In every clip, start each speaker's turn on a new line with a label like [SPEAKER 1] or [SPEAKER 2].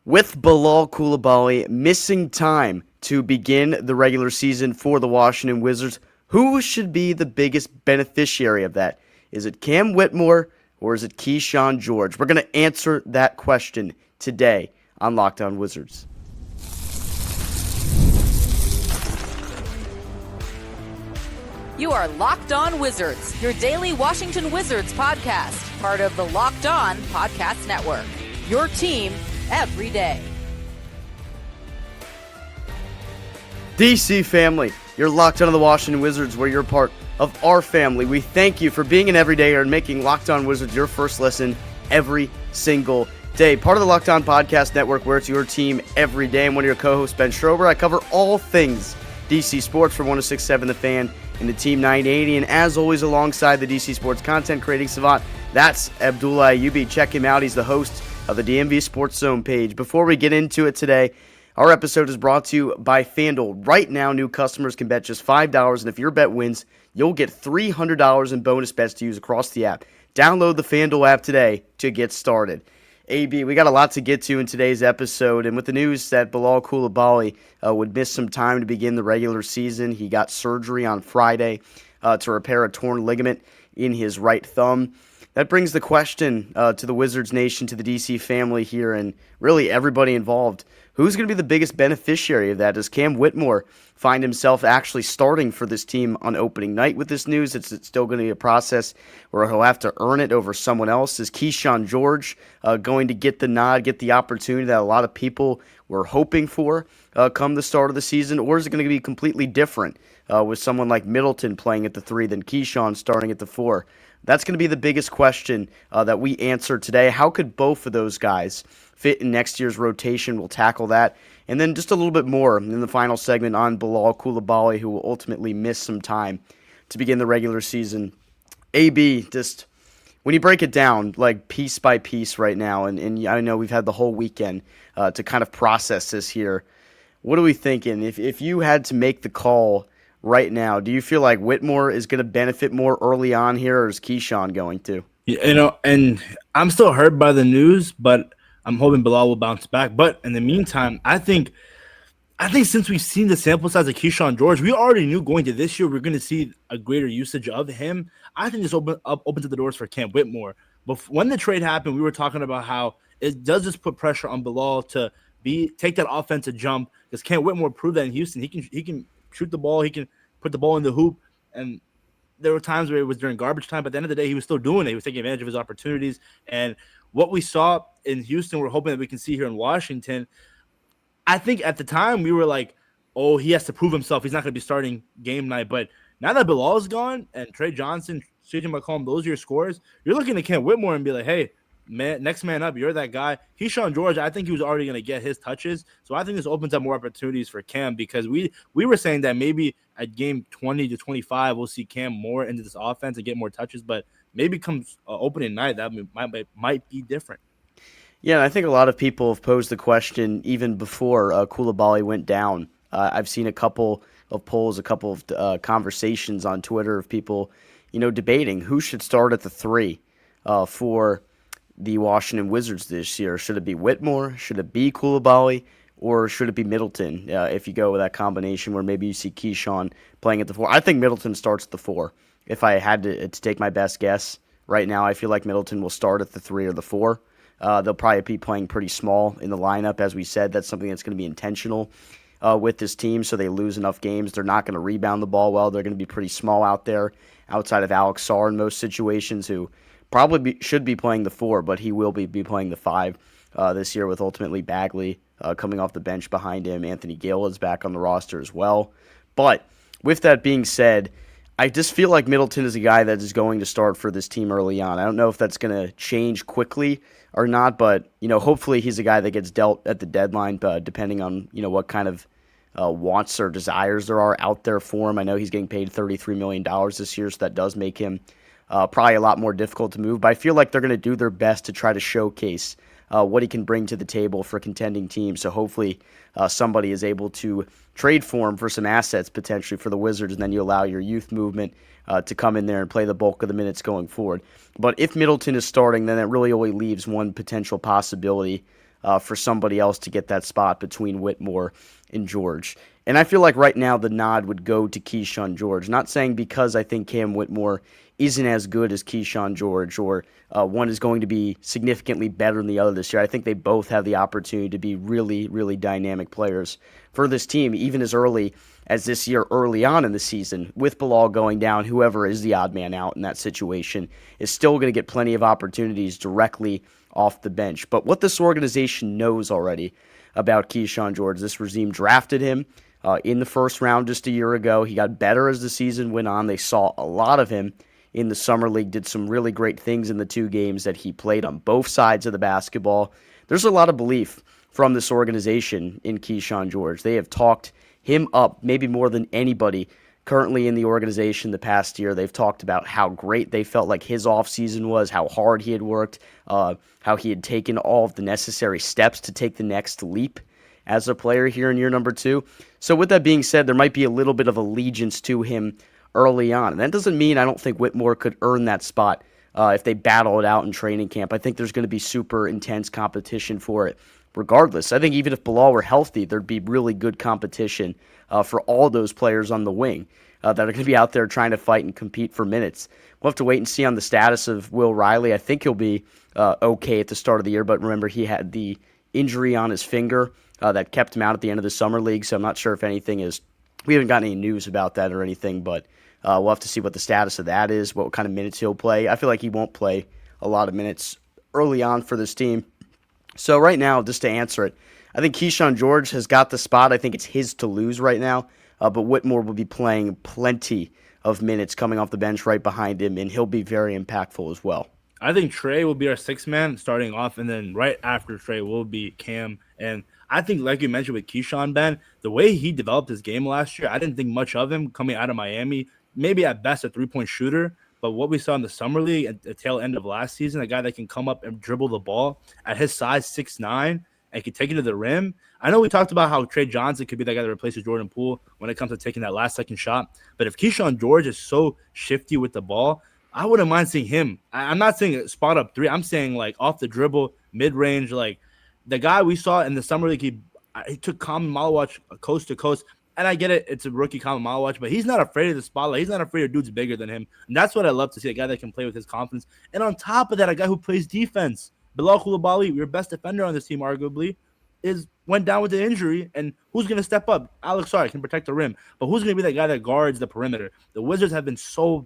[SPEAKER 1] With Bilal Coulibaly missing time to begin the regular season for the Washington Wizards, who should be the biggest beneficiary of that? Is it Cam Whitmore or is it Kyshawn George? We're going to answer that question today on Locked On Wizards.
[SPEAKER 2] You are Locked On Wizards, your daily Washington Wizards podcast, part of the Locked On Podcast Network. Your team every day.
[SPEAKER 1] DC family, you're locked on to the Washington Wizards, where you're part of our family. We thank you for being an everydayer and making Locked On Wizards your first listen every single day. Part of the Locked On Podcast Network, where it's your team every day. I'm one of your co-hosts, Ben Schrober. I cover all things DC sports for 106.7 The Fan and the Team 980. And as always, alongside the DC Sports content creating savant, that's Abdullah. Check him out. He's the host of the DMV Sports Zone page. Before we get into it today, our episode is brought to you by FanDuel. Right now, new customers can bet just $5, and if your bet wins, you'll get $300 in bonus bets to use across the app. Download the FanDuel app today to get started. AB, we got a lot to get to in today's episode, and with the news that Bilal Coulibaly would miss some time to begin the regular season, he got surgery on Friday to repair a torn ligament in his right thumb. That brings the question to the Wizards Nation, to the DC family here, and really everybody involved. Who's going to be the biggest beneficiary of that? Does Cam Whitmore find himself actually starting for this team on opening night with this news? It's still going to be a process where he'll have to earn it over someone else. Is Kyshawn George going to get the nod, get the opportunity that a lot of people were hoping for come the start of the season? Or is it going to be completely different with someone like Middleton playing at the 3 than Kyshawn starting at the 4? That's going to be the biggest question that we answer today. How could both of those guys fit in next year's rotation? We'll tackle that. And then just a little bit more in the final segment on Bilal Coulibaly, who will ultimately miss some time to begin the regular season. AB, just when you break it down, like piece by piece right now, and I know we've had the whole weekend to kind of process this here. What are we thinking? If you had to make the call right now, do you feel like Whitmore is going to benefit more early on here, or is Kyshawn going to?
[SPEAKER 3] And I'm still hurt by the news, but I'm hoping Bilal will bounce back. But in the meantime, I think since we've seen the sample size of Kyshawn George, we already knew going to this year we're going to see a greater usage of him. I think this opens up the doors for Cam Whitmore. But when the trade happened, we were talking about how it does just put pressure on Bilal to take that offensive jump, because Cam Whitmore proved that in Houston he can shoot the ball, he can put the ball in the hoop, and there were times where it was during garbage time, but at the end of the day, he was still doing it. He was taking advantage of his opportunities, and what we saw in Houston, we're hoping that we can see here in Washington. I think at the time we were like, oh, he has to prove himself. He's not going to be starting game night, but now that Bilal is gone and Trey Johnson, CJ McCollum, those are your scores, you're looking at Cam Whitmore and be like, hey, man, next man up, you're that guy. Kyshawn George, I think he was already going to get his touches. So I think this opens up more opportunities for Cam, because we were saying that maybe at game 20 to 25, we'll see Cam more into this offense and get more touches. But maybe comes opening night, that might be different.
[SPEAKER 1] Yeah, and I think a lot of people have posed the question even before Coulibaly went down. I've seen a couple of polls, a couple of conversations on Twitter of people, debating who should start at the 3 for the Washington Wizards this year. Should it be Whitmore? Should it be Coulibaly? Or should it be Middleton? If you go with that combination where maybe you see Kyshawn playing at the 4. I think Middleton starts at the 4. If I had to take my best guess right now, I feel like Middleton will start at the 3 or the 4. They'll probably be playing pretty small in the lineup. As we said, that's something that's going to be intentional with this team, so they lose enough games. They're not going to rebound the ball well. They're going to be pretty small out there, outside of Alex Sarr in most situations, who probably should be playing the 4, but he will be playing the 5 this year, with ultimately Bagley coming off the bench behind him. Anthony Gill is back on the roster as well. But with that being said, I just feel like Middleton is a guy that is going to start for this team early on. I don't know if that's going to change quickly or not, but hopefully he's a guy that gets dealt at the deadline, depending on what kind of wants or desires there are out there for him. I know he's getting paid $33 million this year, so that does make him probably a lot more difficult to move. But I feel like they're going to do their best to try to showcase what he can bring to the table for contending teams. So hopefully somebody is able to trade for him for some assets potentially for the Wizards, and then you allow your youth movement to come in there and play the bulk of the minutes going forward. But if Middleton is starting, then that really only leaves one potential possibility for somebody else to get that spot between Whitmore and George. And I feel like right now the nod would go to Kyshawn George. Not saying because I think Cam Whitmore isn't as good as Kyshawn George or one is going to be significantly better than the other this year. I think they both have the opportunity to be really, really dynamic players for this team, even as early as this year, early on in the season. With Bilal going down, whoever is the odd man out in that situation is still going to get plenty of opportunities directly off the bench. But what this organization knows already about Kyshawn George, this regime drafted him in the first round just a year ago. He got better as the season went on. They saw a lot of him in the summer league, did some really great things in the 2 games that he played on both sides of the basketball. There's a lot of belief from this organization in Kyshawn George. They have talked him up maybe more than anybody currently in the organization the past year. They've talked about how great they felt like his offseason was, how hard he had worked, how he had taken all of the necessary steps to take the next leap as a player here in year number 2. So with that being said, there might be a little bit of allegiance to him early on. And that doesn't mean I don't think Whitmore could earn that spot if they battle it out in training camp. I think there's going to be super intense competition for it regardless. I think even if Bilal were healthy, there'd be really good competition for all those players on the wing that are going to be out there trying to fight and compete for minutes. We'll have to wait and see on the status of Will Riley. I think he'll be okay at the start of the year, but remember he had the injury on his finger that kept him out at the end of the summer league, so I'm not sure if anything is. We haven't got any news about that or anything, but we'll have to see what the status of that is, what kind of minutes he'll play. I feel like he won't play a lot of minutes early on for this team. So right now, just to answer it, I think Kyshawn George has got the spot. I think it's his to lose right now, but Whitmore will be playing plenty of minutes coming off the bench right behind him, and he'll be very impactful as well.
[SPEAKER 3] I think Trey will be our 6th man starting off, and then right after Trey will be Cam. And I think, like you mentioned with Kyshawn, Ben, the way he developed his game last year, I didn't think much of him coming out of Miami. Maybe at best a 3-point shooter, but what we saw in the summer league at the tail end of last season, a guy that can come up and dribble the ball at his size, 6'9", and can take it to the rim. I know we talked about how Trey Johnson could be that guy that replaces Jordan Poole when it comes to taking that last-second shot, but if Kyshawn George is so shifty with the ball, I wouldn't mind seeing him. I'm not saying spot up 3. I'm saying like off the dribble, mid-range. Like the guy we saw in the summer league, he took Common Malawach coast to coast. And I get it, it's a rookie Common Malawach, but he's not afraid of the spotlight. He's not afraid of dudes bigger than him. And that's what I love to see, a guy that can play with his confidence. And on top of that, a guy who plays defense. Bilal Coulibaly, your best defender on this team, arguably, went down with an injury. And who's going to step up? Alex Sarr can protect the rim. But who's going to be that guy that guards the perimeter? The Wizards have been so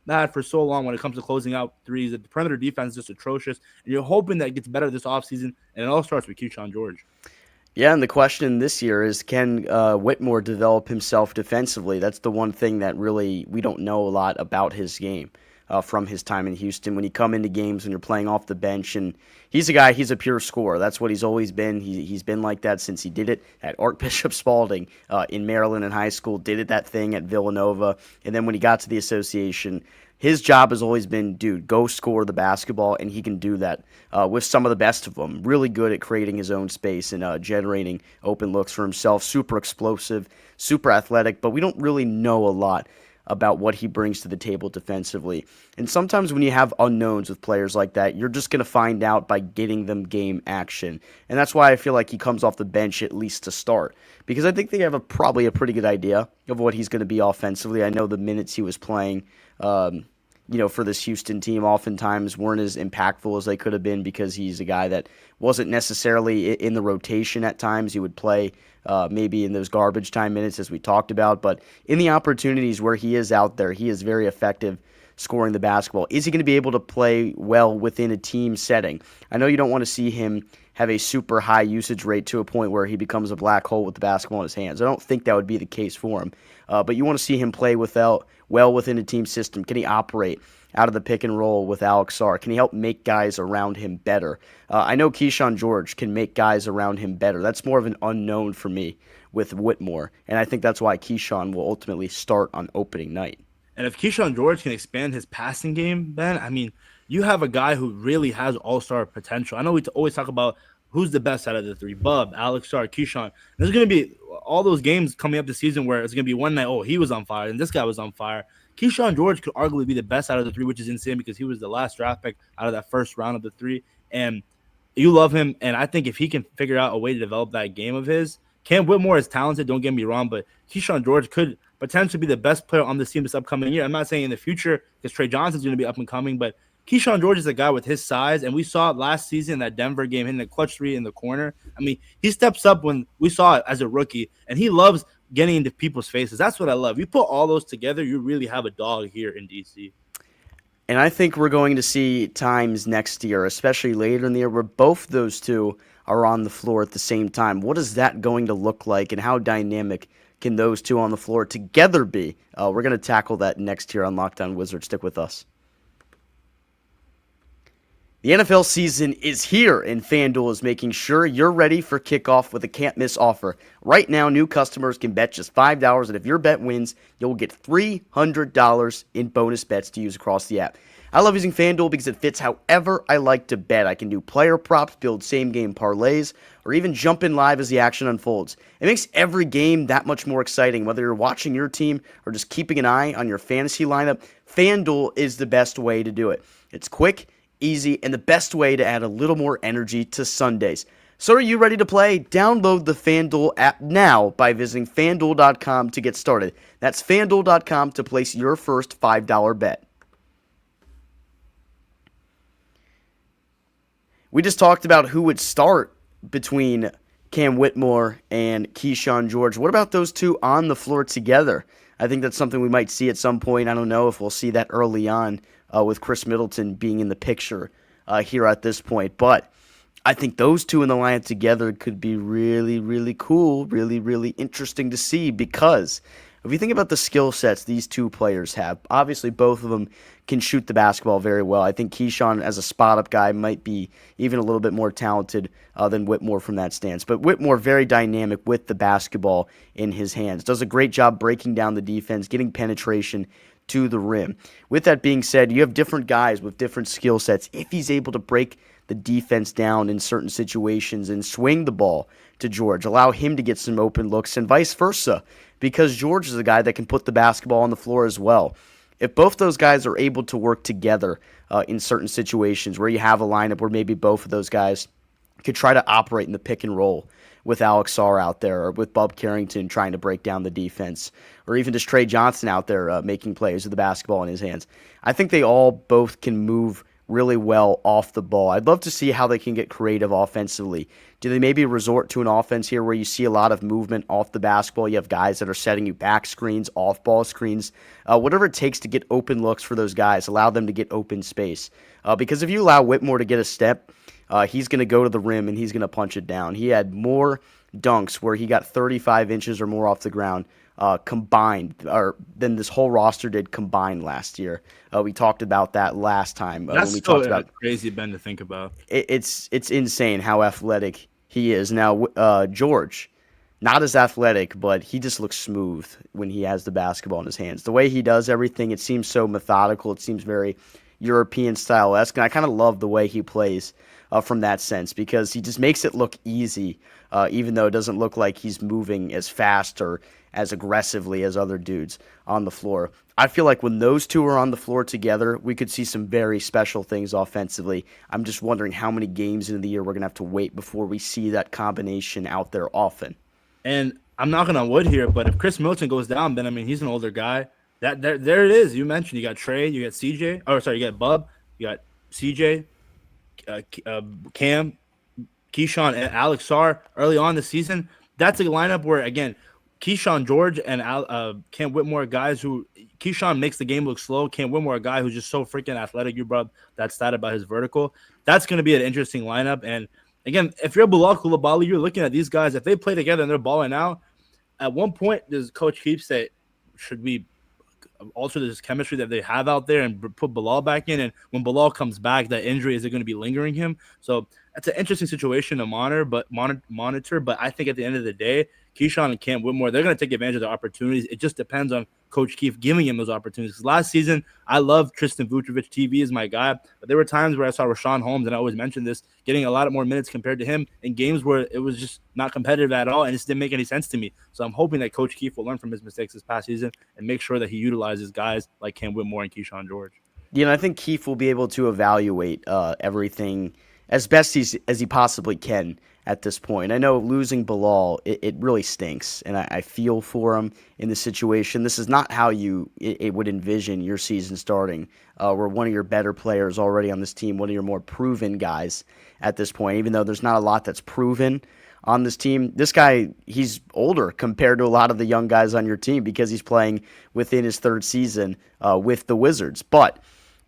[SPEAKER 3] bad for so long when it comes to closing out threes. The perimeter defense is just atrocious. And you're hoping that it gets better this offseason. And it all starts with Kyshawn George.
[SPEAKER 1] Yeah, and the question this year is, can Whitmore develop himself defensively? That's the one thing that really we don't know a lot about his game from his time in Houston. When you come into games when you're playing off the bench, and he's a pure scorer. That's what he's always been. He's been like that since he did it at Archbishop Spalding in Maryland in high school, did it that thing at Villanova, and then when he got to the association, his job has always been, dude, go score the basketball, and he can do that with some of the best of them. Really good at creating his own space and generating open looks for himself. Super explosive, super athletic, but we don't really know a lot about what he brings to the table defensively. And sometimes when you have unknowns with players like that, you're just going to find out by getting them game action. And that's why I feel like he comes off the bench at least to start, because I think they have probably a pretty good idea of what he's going to be offensively. I know the minutes he was playing for this Houston team oftentimes weren't as impactful as they could have been, because he's a guy that wasn't necessarily in the rotation at times. He would play maybe in those garbage time minutes, as we talked about, but in the opportunities where he is out there, he is very effective scoring the basketball. Is he going to be able to play well within a team setting? I know you don't want to see him have a super high usage rate to a point where he becomes a black hole with the basketball in his hands. I don't think that would be the case for him, but you want to see him play well within a team system. Can he operate out of the pick and roll with Alex Sarr? Can he help make guys around him better? I know Kyshawn George can make guys around him better. That's more of an unknown for me with Whitmore, and I think that's why Kyshawn will ultimately start on opening night.
[SPEAKER 3] And if Kyshawn George can expand his passing game, Ben, I mean, you have a guy who really has all-star potential. I know we always talk about who's the best out of the three, Bub, Alex Sarr, Kyshawn. There's going to be all those games coming up this season where it's going to be one night, oh, he was on fire, and this guy was on fire. Kyshawn George could arguably be the best out of the three, which is insane because he was the last draft pick out of that first round of the three. And You love him, and I think if he can figure out a way to develop that game of his, Cam Whitmore is talented, don't get me wrong, but Kyshawn George could potentially be the best player on this team this upcoming year. I'm not saying in the future because Trey Johnson's going to be up and coming, but Kyshawn George is a guy with his size, and we saw it last season in that Denver game, hitting a clutch three in the corner. I mean, he steps up when we saw it as a rookie, and he loves getting into people's faces. That's what I love. You put all those together, you really have a dog here in DC.
[SPEAKER 1] And I think we're going to see times next year, especially later in the year, where both those two are on the floor at the same time. What is that going to look like, and how dynamic can those two on the floor together be? We're going to tackle that next year on Locked On Wizards. Stick with us. The NFL season is here, and FanDuel is making sure you're ready for kickoff with a can't-miss offer. Right now, new customers can bet just $5, and if your bet wins, you'll get $300 in bonus bets to use across the app. I love using FanDuel because it fits however I like to bet. I can do player props, build same-game parlays, or even jump in live as the action unfolds. It makes every game that much more exciting. Whether you're watching your team or just keeping an eye on your fantasy lineup, FanDuel is the best way to do it. It's quick, easy, and the best way to add a little more energy to Sundays. So are you ready to play? Download the FanDuel app now by visiting FanDuel.com to get started. That's FanDuel.com to place your first $5 bet. We just talked about who would start between Cam Whitmore and Kyshawn George. What about those two on the floor together? I think that's something we might see at some point. I don't know if we'll see that early on with Chris Middleton being in the picture here at this point. But I think those two in the lineup together could be really, really cool, really, really interesting to see, because if you think about the skill sets these two players have, obviously both of them can shoot the basketball very well. I think Kyshawn, as a spot-up guy, might be even a little bit more talented than Whitmore from that stance. But Whitmore, very dynamic with the basketball in his hands. Does a great job breaking down the defense, getting penetration to the rim. With that being said, you have different guys with different skill sets. If he's able to break the defense down in certain situations and swing the ball to George, allow him to get some open looks, and vice versa, because George is a guy that can put the basketball on the floor as well. If both those guys are able to work together in certain situations where you have a lineup where maybe both of those guys could try to operate in the pick and roll with Alex Sarr out there, or with Bub Carrington trying to break down the defense, or even just Trey Johnson out there making plays with the basketball in his hands, I think they all both can move really well off the ball. I'd love to see how they can get creative offensively. Do they maybe resort to an offense here where you see a lot of movement off the basketball? You have guys that are setting you back screens, off-ball screens, whatever it takes to get open looks for those guys, allow them to get open space. Because if you allow Whitmore to get a step, he's going to go to the rim and he's going to punch it down. He had more dunks where he got 35 inches or more off the ground combined, or than this whole roster did combined last year. We talked about that last time.
[SPEAKER 3] That's
[SPEAKER 1] when we
[SPEAKER 3] so
[SPEAKER 1] talked about
[SPEAKER 3] crazy, Ben, to think about.
[SPEAKER 1] It's insane how athletic he is. Now, George, not as athletic, but he just looks smooth when he has the basketball in his hands. The way he does everything, it seems so methodical. It seems very European style-esque, and I kind of love the way he plays from that sense, because he just makes it look easy, even though it doesn't look like he's moving as fast or as aggressively as other dudes on the floor. I feel like when those two are on the floor together, we could see some very special things offensively. I'm just wondering how many games into the year we're going to have to wait before we see that combination out there often.
[SPEAKER 3] And I'm knocking on wood here, but if Chris Middleton goes down, then, I mean, he's an older guy. There it is. You mentioned you got Trey, you got CJ. Oh, sorry, you got Bub, you got CJ, Cam, Kyshawn, and Alex Sarr early on the season. That's a lineup where, again, Kyshawn George and Cam Whitmore, guys who Kyshawn makes the game look slow. Cam Whitmore, a guy who's just so freaking athletic. You brought that stat about his vertical. That's going to be an interesting lineup. And again, if you're Bilal Coulibaly, you're looking at these guys. If they play together and they're balling out, at one point, does Coach Keefe say, should we alter this chemistry that they have out there and put Bilal back in? And when Bilal comes back, that injury, is it going to be lingering him? So that's an interesting situation to monitor. But I think at the end of the day, Kyshawn and Cam Whitmore, they're going to take advantage of the opportunities. It just depends on Coach Keefe giving him those opportunities. Last season, I loved Tristan Vucevic. TV is my guy. But there were times where I saw Rashawn Holmes, and I always mention this, getting a lot more minutes compared to him in games where it was just not competitive at all, and it just didn't make any sense to me. So I'm hoping that Coach Keefe will learn from his mistakes this past season and make sure that he utilizes guys like Cam Whitmore and Kyshawn George.
[SPEAKER 1] I think Keefe will be able to evaluate everything as best as he possibly can at this point. I know losing Bilal, it really stinks, and I feel for him in the situation. This is not how it would envision your season starting, where one of your better players already on this team, one of your more proven guys at this point, even though there's not a lot that's proven on this team. This guy, he's older compared to a lot of the young guys on your team because he's playing within his third season with the Wizards. But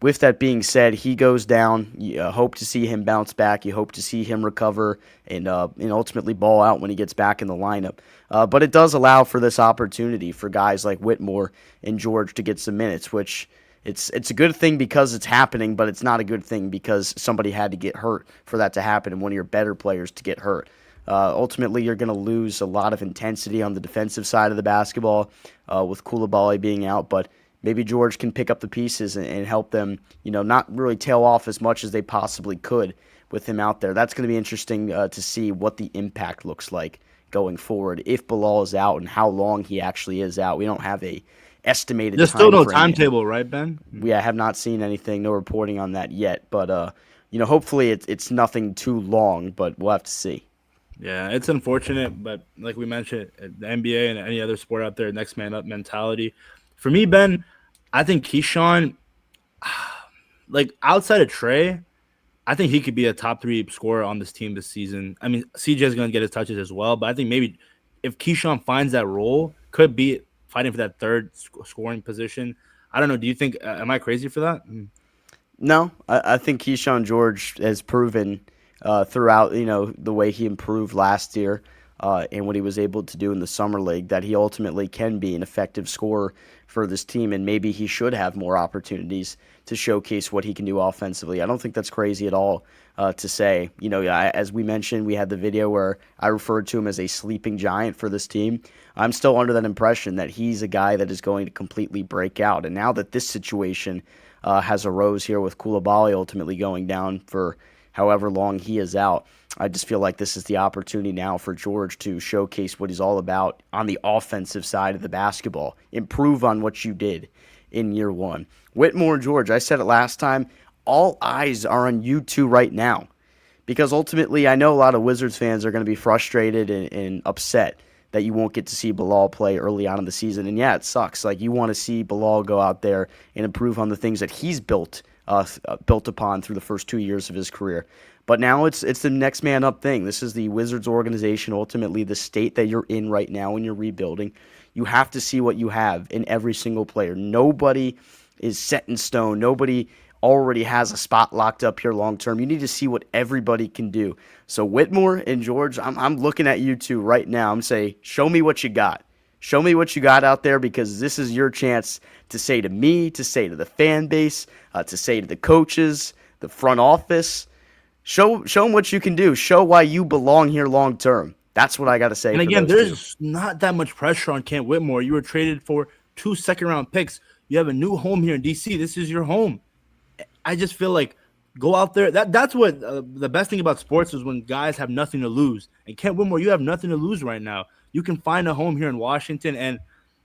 [SPEAKER 1] with that being said, he goes down. You hope to see him bounce back. You hope to see him recover and ultimately ball out when he gets back in the lineup. But it does allow for this opportunity for guys like Whitmore and George to get some minutes, which it's a good thing because it's happening, but it's not a good thing because somebody had to get hurt for that to happen and one of your better players to get hurt. Ultimately, you're going to lose a lot of intensity on the defensive side of the basketball with Coulibaly being out, but maybe George can pick up the pieces and help them, not really tail off as much as they possibly could with him out there. That's going to be interesting to see what the impact looks like going forward if Bilal is out and how long he actually is out. We don't have a estimated
[SPEAKER 3] There's still no timetable, right, Ben?
[SPEAKER 1] We have not seen anything, no reporting on that yet. But, hopefully it's nothing too long, but we'll have to see.
[SPEAKER 3] Yeah, it's unfortunate, but like we mentioned, the NBA and any other sport out there, next man up mentality. For me, Ben, I think Kyshawn, like outside of Trey, I think he could be a top 3 scorer on this team this season. I mean, CJ is going to get his touches as well, but I think maybe if Kyshawn finds that role, could be fighting for that third scoring position. I don't know. Do you think, am I crazy for that?
[SPEAKER 1] No, I think Kyshawn George has proven throughout, the way he improved last year and what he was able to do in the Summer League, that he ultimately can be an effective scorer for this team, and maybe he should have more opportunities to showcase what he can do offensively. I don't think that's crazy at all to say. As we mentioned, we had the video where I referred to him as a sleeping giant for this team. I'm still under that impression that he's a guy that is going to completely break out, and now that this situation has arose here with Coulibaly ultimately going down for however long he is out, I just feel like this is the opportunity now for George to showcase what he's all about on the offensive side of the basketball. Improve on what you did in year one. Whitmore and George, I said it last time, all eyes are on you two right now. Because ultimately, I know a lot of Wizards fans are going to be frustrated and upset that you won't get to see Bilal play early on in the season. And yeah, it sucks. Like, you want to see Bilal go out there and improve on the things that he's built upon through the first 2 years of his career. But now it's the next man up thing. This is the Wizards organization, ultimately the state that you're in right now when you're rebuilding. You have to see what you have in every single player. Nobody is set in stone. Nobody already has a spot locked up here long term. You need to see what everybody can do. So Whitmore and George, I'm looking at you two right now. I'm saying, show me what you got. Show me what you got out there, because this is your chance to say to me, to say to the fan base, to say to the coaches, the front office. Show them what you can do. Show why you belong here long term. That's what I got to say.
[SPEAKER 3] And again, there's not that much pressure on Kent Whitmore. You were traded for 2 second-round picks. You have a new home here in D.C. This is your home. I just feel like go out there. That's what the best thing about sports is, when guys have nothing to lose. And Kent Whitmore, you have nothing to lose right now. You can find a home here in Washington. And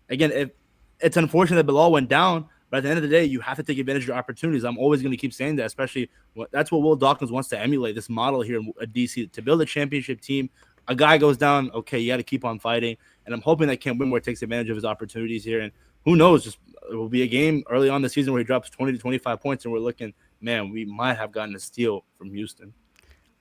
[SPEAKER 3] again, it's unfortunate that Bilal went down, but at the end of the day, you have to take advantage of your opportunities. I'm always going to keep saying that, especially that's what Will Dawkins wants to emulate, this model here at DC, to build a championship team. A guy goes down, okay, you got to keep on fighting. And I'm hoping that Kent Whitmore takes advantage of his opportunities here. And who knows, just it will be a game early on in the season where he drops 20 to 25 points, and we're looking, man, we might have gotten a steal from Houston.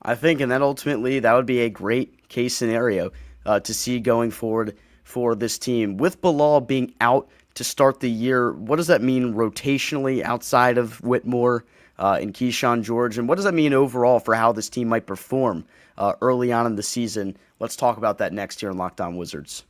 [SPEAKER 1] I think, and then ultimately that would be a great case scenario to see going forward for this team. With Bilal being out to start the year, what does that mean rotationally outside of Whitmore and Kyshawn George? And what does that mean overall for how this team might perform early on in the season? Let's talk about that next here in Locked On Wizards.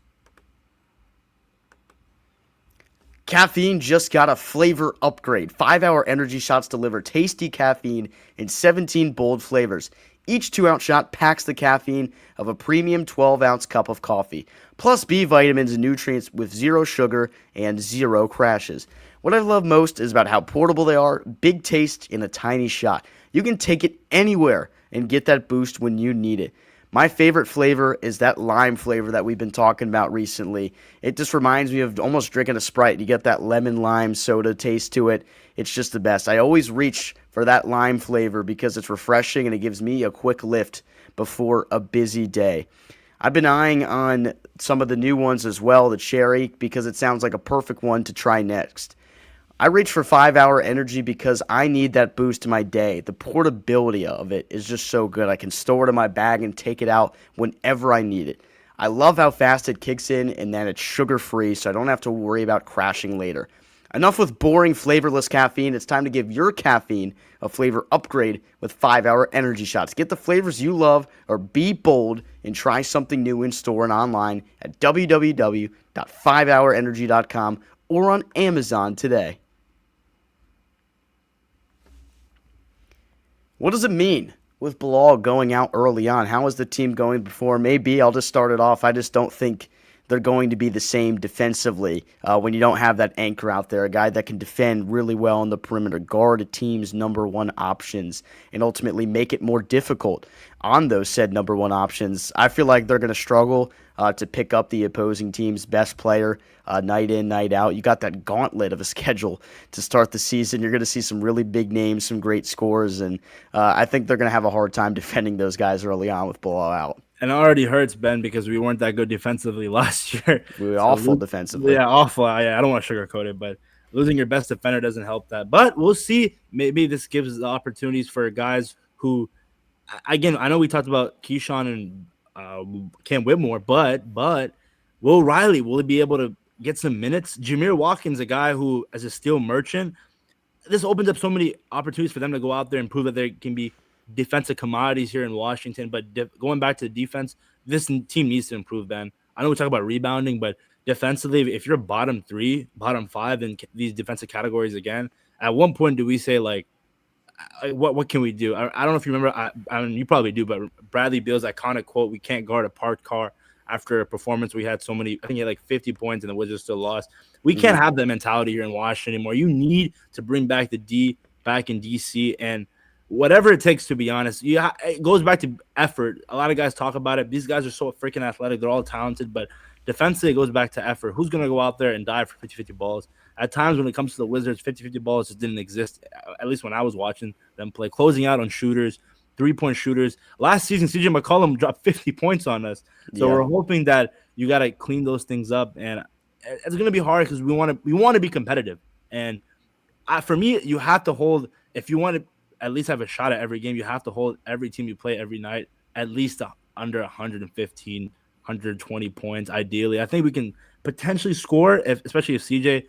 [SPEAKER 1] Caffeine just got a flavor upgrade. 5-hour energy shots deliver tasty caffeine in 17 bold flavors. Each 2-ounce shot packs the caffeine of a premium 12-ounce cup of coffee, plus B vitamins and nutrients with 0 sugar and 0 crashes. What I love most is about how portable they are, big taste in a tiny shot. You can take it anywhere and get that boost when you need it. My favorite flavor is that lime flavor that we've been talking about recently. It just reminds me of almost drinking a Sprite. You get that lemon lime soda taste to it. It's just the best. I always reach for that lime flavor because it's refreshing and it gives me a quick lift before a busy day. I've been eyeing on some of the new ones as well, the cherry, because it sounds like a perfect one to try next. I reach for 5-hour energy because I need that boost to my day. The portability of it is just so good. I can store it in my bag and take it out whenever I need it. I love how fast it kicks in and then it's sugar-free, so I don't have to worry about crashing later. Enough with boring, flavorless caffeine. It's time to give your caffeine a flavor upgrade with 5-hour energy shots. Get the flavors you love or be bold and try something new in store and online at www.5hourenergy.com or on Amazon today. What does it mean with Bilal going out early on? How is the team going before? Maybe I'll just start it off. I just don't think they're going to be the same defensively when you don't have that anchor out there, a guy that can defend really well on the perimeter, guard a team's number one options, and ultimately make it more difficult on those said number one options. I feel like they're going to struggle to pick up the opposing team's best player night in, night out. You got that gauntlet of a schedule to start the season. You're going to see some really big names, some great scores, and I think they're going to have a hard time defending those guys early on with Bilal out.
[SPEAKER 3] And it already hurts, Ben, because we weren't that good defensively last year.
[SPEAKER 1] We were awful defensively.
[SPEAKER 3] Yeah, awful. I don't want to sugarcoat it, but losing your best defender doesn't help that. But we'll see. Maybe this gives the opportunities for guys who, again, I know we talked about Kyshawn and Cam Whitmore, but Will Riley, will he be able to get some minutes? Jameer Watkins, a guy who, as a steel merchant, this opens up so many opportunities for them to go out there and prove that they can be defensive commodities here in Washington. But going back to the defense, this team needs to improve, Ben. I know we talk about rebounding, but defensively, if you're bottom 3, bottom 5 in these defensive categories again, at one point do we say, like, what can we do? I don't know if you remember, I mean, you probably do, but Bradley Beal's iconic quote, "We can't guard a parked car." After a performance, we had so many, I think he had like 50 points and the Wizards still lost. We can't have that mentality here in Washington anymore. You need to bring back the D back in DC, and whatever it takes, to be honest. It goes back to effort. A lot of guys talk about it. These guys are so freaking athletic. They're all talented, but defensively, it goes back to effort. Who's going to go out there and dive for 50-50 balls? At times when it comes to the Wizards, 50-50 balls just didn't exist, at least when I was watching them play. Closing out on shooters, three-point shooters. Last season, CJ McCollum dropped 50 points on us. So we're hoping that you got to clean those things up. And it's going to be hard because we want to be competitive. And for me, you have to hold, if you want to at least have a shot at every game, you have to hold every team you play every night at least under 115, 120 points, ideally. I think we can potentially score, especially if CJ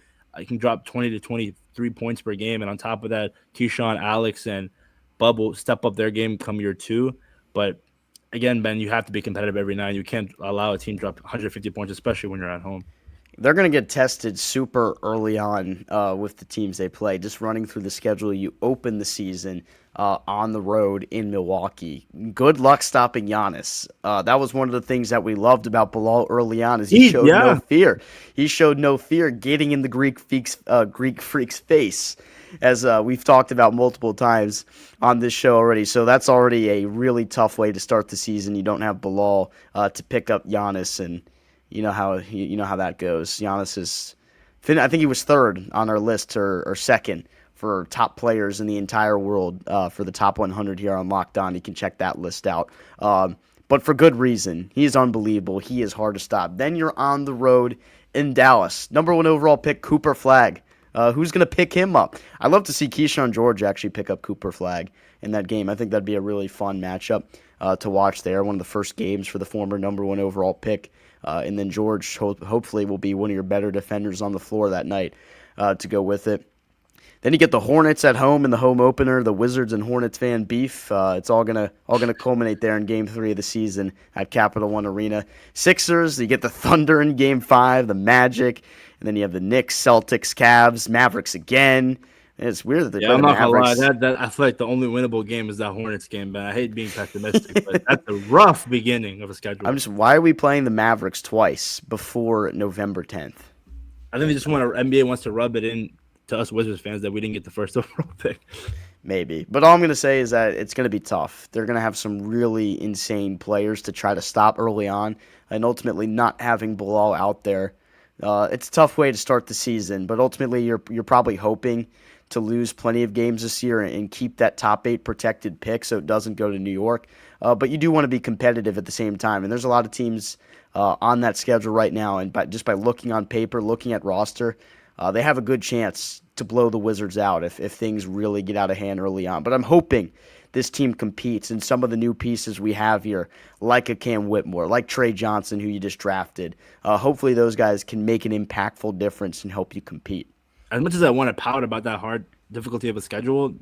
[SPEAKER 3] can drop 20 to 23 points per game. And on top of that, Kyshawn, Alex, and Bub will step up their game come year 2. But again, Ben, you have to be competitive every night. You can't allow a team to drop 150 points, especially when you're at home.
[SPEAKER 1] They're going to get tested super early on with the teams they play. Just running through the schedule, you open the season on the road in Milwaukee. Good luck stopping Giannis. That was one of the things that we loved about Bilal early on, is he showed no fear. He showed no fear getting in the Greek freak's face, as we've talked about multiple times on this show already. So that's already a really tough way to start the season. You don't have Bilal to pick up Giannis, and you know how that goes. Giannis is, I think he was third on our list or second for top players in the entire world for the top 100 here on Locked On. You can check that list out. But for good reason. He is unbelievable. He is hard to stop. Then you're on the road in Dallas. Number 1 overall pick, Cooper Flagg. Who's going to pick him up? I'd love to see Kyshawn George actually pick up Cooper Flagg in that game. I think that'd be a really fun matchup to watch there. One of the first games for the former number 1 overall pick. And then George hopefully will be one of your better defenders on the floor that night to go with it. Then you get the Hornets at home in the home opener, the Wizards and Hornets fan beef. It's all gonna culminate there in Game 3 of the season at Capital One Arena. Sixers, you get the Thunder in Game 5, the Magic, and then you have the Knicks, Celtics, Cavs, Mavericks again. And it's weird that they're
[SPEAKER 3] I'm not
[SPEAKER 1] Mavericks.
[SPEAKER 3] gonna lie. That I feel like the only winnable game is that Hornets game, but I hate being pessimistic. But that's a rough beginning of a schedule.
[SPEAKER 1] Why are we playing the Mavericks twice before November 10th?
[SPEAKER 3] I think they just NBA wants to rub it in to us Wizards fans that we didn't get the first overall pick.
[SPEAKER 1] Maybe. But all I'm going to say is that it's going to be tough. They're going to have some really insane players to try to stop early on, and ultimately not having Bilal out there. It's a tough way to start the season, but ultimately you're probably hoping to lose plenty of games this year and keep that top 8 protected pick so it doesn't go to New York. But you do want to be competitive at the same time, and there's a lot of teams on that schedule right now, and just by looking on paper, looking at roster, they have a good chance to blow the Wizards out if things really get out of hand early on. But I'm hoping this team competes, and some of the new pieces we have here, like a Cam Whitmore, like Trey Johnson, who you just drafted, hopefully those guys can make an impactful difference and help you compete.
[SPEAKER 3] As much as I want to pout about that hard difficulty of a schedule,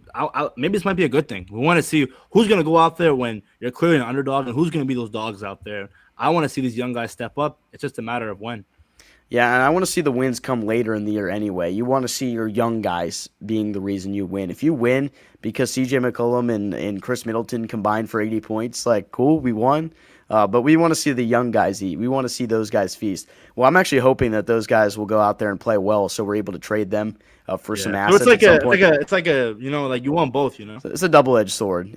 [SPEAKER 3] maybe this might be a good thing. We want to see who's going to go out there when you're clearly an underdog and who's going to be those dogs out there. I want to see these young guys step up. It's just a matter of when.
[SPEAKER 1] Yeah, and I want to see the wins come later in the year anyway. You want to see your young guys being the reason you win. If you win because CJ McCollum and Chris Middleton combined for 80 points, like, cool, we won. But we want to see the young guys eat. We want to see those guys feast. Well, I'm actually hoping that those guys will go out there and play well, so we're able to trade them for some assets.
[SPEAKER 3] So it's like a like you want both,
[SPEAKER 1] It's a double-edged sword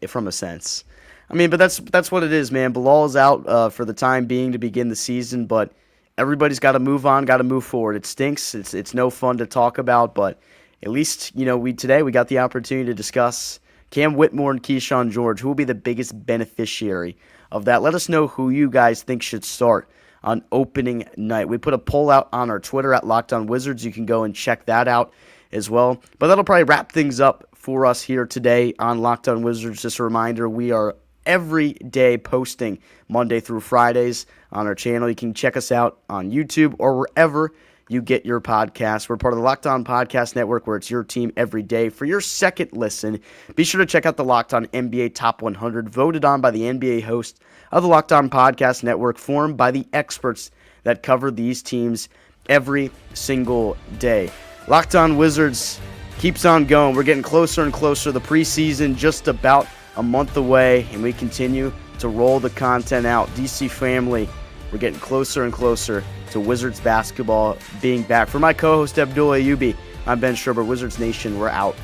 [SPEAKER 1] from a sense. I mean, but that's what it is, man. Bilal is out for the time being to begin the season, but everybody's got to move on, got to move forward. It stinks. It's no fun to talk about, but at least today we got the opportunity to discuss Cam Whitmore and Kyshawn George. Who will be the biggest beneficiary of that? Let us know who you guys think should start on opening night. We put a poll out on our Twitter at Locked On Wizards. You can go and check that out as well. But that'll probably wrap things up for us here today on Locked On Wizards. Just a reminder, we are every day posting Monday through Fridays on our channel. You can check us out on YouTube or wherever you get your podcasts. We're part of the Locked On Podcast Network, where it's your team every day. For your second listen, be sure to check out the Locked On NBA Top 100, voted on by the NBA host of the Locked On Podcast Network, formed by the experts that cover these teams every single day. Locked On Wizards keeps on going. We're getting closer and closer. The preseason just about a month away, and we continue to roll the content out. DC family, we're getting closer and closer to Wizards basketball being back. For my co-host Abdullah, I'm Ben Schreiber. Wizards Nation, we're out.